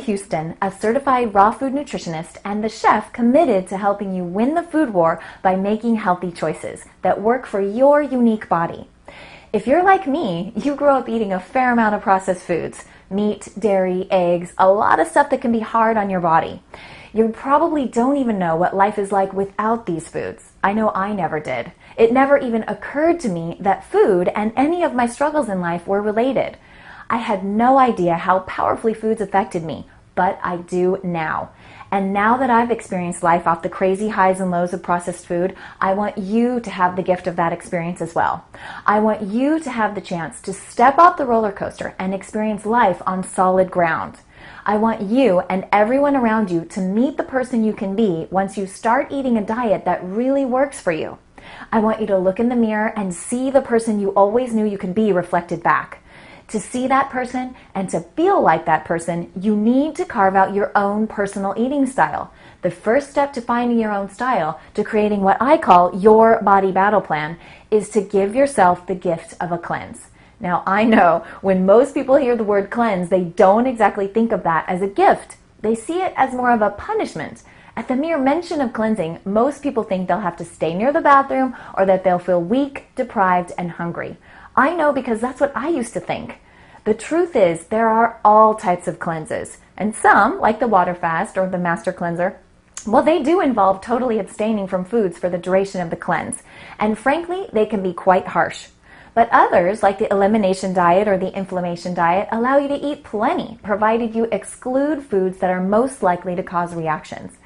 Houston, a certified raw food nutritionist and the chef committed to helping you win the food war by making healthy choices that work for your unique body. If you're like me, you grew up eating a fair amount of processed foods, meat, dairy, eggs, a lot of stuff that can be hard on your body. You probably don't even know what life is like without these foods. I know I never did. It never even occurred to me that food and any of my struggles in life were related. I had no idea how powerfully foods affected me, but I do now. And now that I've experienced life off the crazy highs and lows of processed food, I want you to have the gift of that experience as well. I want you to have the chance to step off the roller coaster and experience life on solid ground. I want you and everyone around you to meet the person you can be once you start eating a diet that really works for you. I want you to look in the mirror and see the person you always knew you could be reflected back. To see that person and to feel like that person, you need to carve out your own personal eating style. The first step to finding your own style, to creating what I call your body battle plan, is to give yourself the gift of a cleanse. Now, I know when most people hear the word cleanse, they don't exactly think of that as a gift. They see it as more of a punishment. At the mere mention of cleansing, most people think they'll have to stay near the bathroom or that they'll feel weak, deprived, and hungry. I know because that's what I used to think. The truth is, there are all types of cleanses, and some, like the water fast or the master cleanser, well, they do involve totally abstaining from foods for the duration of the cleanse, and frankly, they can be quite harsh. But others, like the elimination diet or the inflammation diet, allow you to eat plenty, provided you exclude foods that are most likely to cause reactions.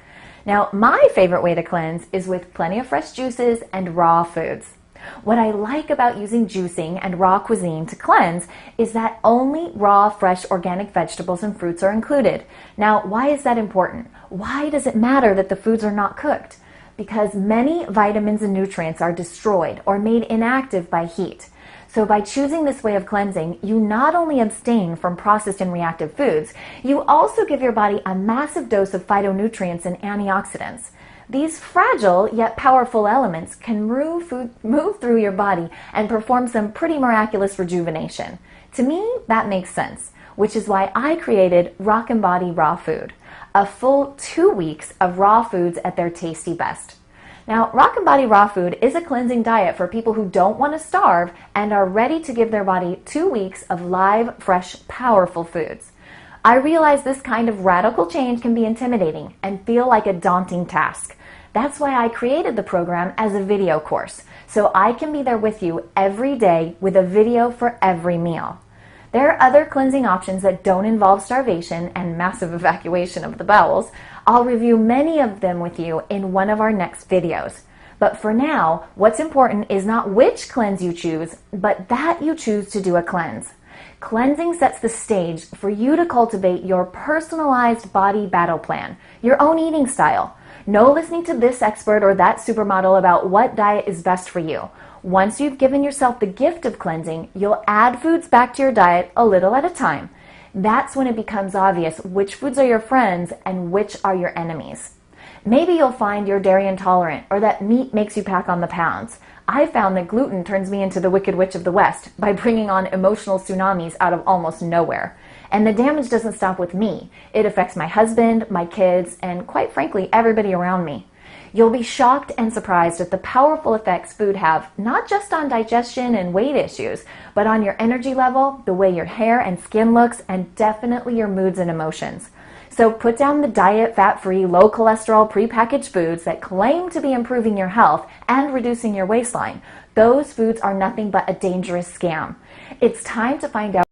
Now, my favorite way to cleanse is with plenty of fresh juices and raw foods. What I like about using juicing and raw cuisine to cleanse is that only raw, fresh, organic vegetables and fruits are included. Now, why is that important? Why does it matter that the foods are not cooked? Because many vitamins and nutrients are destroyed or made inactive by heat. So by choosing this way of cleansing, you not only abstain from processed and reactive foods, you also give your body a massive dose of phytonutrients and antioxidants. These fragile yet powerful elements can move through your body and perform some pretty miraculous rejuvenation. To me, that makes sense, which is why I created Rockin' Body Raw Food, a full 2 weeks of raw foods at their tasty best. Now, Rockin' Body Raw Food is a cleansing diet for people who don't want to starve and are ready to give their body 2 weeks of live, fresh, powerful foods. I realize this kind of radical change can be intimidating and feel like a daunting task. That's why I created the program as a video course, so I can be there with you every day with a video for every meal. There are other cleansing options that don't involve starvation and massive evacuation of the bowels. I'll review many of them with you in one of our next videos. But for now, what's important is not which cleanse you choose, but that you choose to do a cleanse. Cleansing sets the stage for you to cultivate your personalized body battle plan, your own eating style. No listening to this expert or that supermodel about what diet is best for you. Once you've given yourself the gift of cleansing, you'll add foods back to your diet a little at a time. That's when it becomes obvious which foods are your friends and which are your enemies. Maybe you'll find you're dairy intolerant or that meat makes you pack on the pounds. I found that gluten turns me into the Wicked Witch of the West by bringing on emotional tsunamis out of almost nowhere. And the damage doesn't stop with me. It affects my husband, my kids, and quite frankly, everybody around me. You'll be shocked and surprised at the powerful effects food have, not just on digestion and weight issues, but on your energy level, the way your hair and skin looks, and definitely your moods and emotions. So put down the diet, fat-free, low-cholesterol, prepackaged foods that claim to be improving your health and reducing your waistline. Those foods are nothing but a dangerous scam. It's time to find out